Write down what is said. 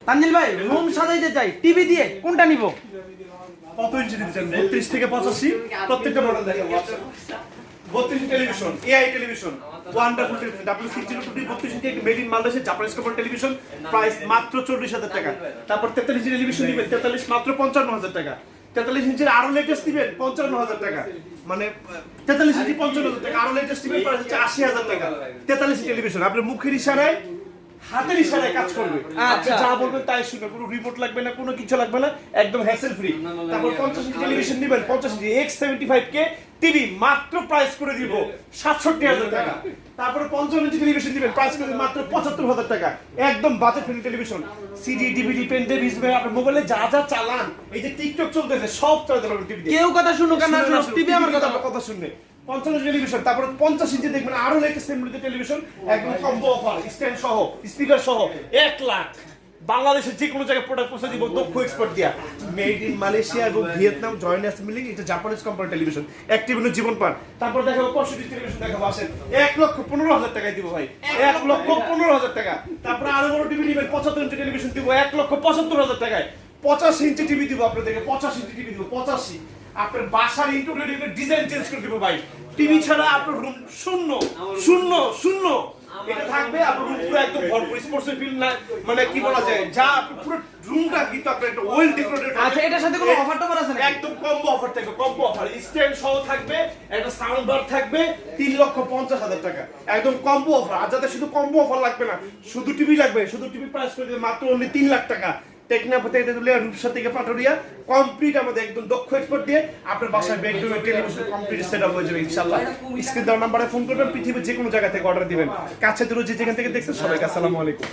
তানজিল ভাই রুম সাজাইতে চাই টিভি দিয়ে কোনটা নিব? কত ইঞ্চি দিতে চান? 32 থেকে 85 প্রত্যেকটা মডেল দেখাবো। 32 television, AI television, wonderful television, W60 32 inch made in Bangladesh Japanese company television, price মাত্র 40,000 টাকা। তারপর 43 ইঞ্চি টেলিভিশন দিবেন 43 মাত্র 55,000 টাকা। 43 ইঞ্চির আরো লেটেস্ট দিবেন 55,000 টাকা, মানে 43 ইঞ্চি 55,000 টাকা, আরো লেটেস্ট দিবেন প্রাইস হচ্ছে 80,000 টাকা। 43 ইঞ্চি টেলিভিশন আপনার মুখের ইশারায় হাতের ইশারায় কাজ করবে, আপনি যা বলবেন তাই শুনবে, কোনো রিমোট লাগবে না, কোনো কিছু লাগবে না, একদম হ্যাসেল ফ্রি। তারপর 50 ইঞ্চি টেলিভিশন নেবেন 50 ইঞ্চি X75K টিভি মাত্র প্রাইস করে দিব 67,000 টাকা। তারপরে 55 ইঞ্চি টেলিভিশন দিবেন প্রাইস করে মাত্র 75,000 টাকা, একদম budget friendly television. CD DVD pen drive হিসেবে আপনার মোবাইলে যা যা চালান, এই যে টিকটক চলতেছে সব চালাতে পারবেন টিভি। কেউ কথা শুনুক আর না শুনুক, টিভি আমার কথা শুনবে। 50 ইঞ্চি টেলিভিশন, তারপর 50 ইঞ্চি দেখবেন আরো লেটেস্ট মডেলের টেলিভিশন, একদম কম্বো অফার, স্ট্যান্ড সহ, স্পিকার সহ 1 লাখ। বাংলাদেশের যে কোনো জায়গায় প্রোডাক্ট পৌঁছে দিব দক্ষ এক্সপার্ট দিয়া, মেড ইন মালয়েশিয়া এবং ভিয়েতনাম জয়েন্ট অ্যাসেম্বলি, এটা জাপানিজ কোম্পানি টেলিভিশন, অ্যাক্টিভিনো জীবন পান। তারপর দেখাবো 65 টেলিভিশন দেখাবো, আসেন 1,15,000 টাকায় দিব ভাই, 1,15,000 টাকা। তারপর আরো বড় টিভি নেবেন 75 ইঞ্চি টেলিভিশন দিব 1,75,000 টাকায়। 85 ইঞ্চি টিভি দিব আপনাদেরকে, 85 ইঞ্চি টিভি দিব 85। আপনার বাসার ইন্টেরিয়র ডিজাইন চেঞ্জ করে দিব ভাই, টিভি ছাড়া আপনার রুম শূন্য শূন্য শূন্য এটা থাকবে। আপনার রুম পুরো একদম ভরপুর স্পোর্টস ফিল না, মানে কি বলা যায়, যা আপনি পুরো রুমটা কিন্তু আপনার একটা ওয়েল ডেকোরেটেড। আচ্ছা, এটার সাথে কোনো অফার টফার আছে নাকি? একদম কম্বো অফার থাকবে, কম্বো অফার, স্ট্যান্ড সহ থাকবে, একটা সাউন্ড বার থাকবে 3,50,000 টাকা, একদম কম্বো অফার। আর যাদের শুধু কম্বো অফার লাগবে না, শুধু টিভি লাগবে, শুধু টিভি প্রাইস করে দেবে মাত্র অনলি 3 লাখ টাকা। টেকনাফতে তেতুলিয়া রূপসা থেকে পাটুরিয়া কমপ্লিট আমাদের একদম দক্ষ এক্সপার্ট দিয়ে আপনার বাসায় বেডরুমে টেলিভিশন কমপ্লিট সেটআপ হয়ে যাবে ইনশাআল্লাহ। স্ক্রিন দেওয়া নম্বরে ফোন করবেন, পৃথিবীর যে কোনো জায়গা থেকে অর্ডার দিবেন। কাছে দূরে যে যেখান থেকে দেখছেন সবাইকে আসসালামু আলাইকুম।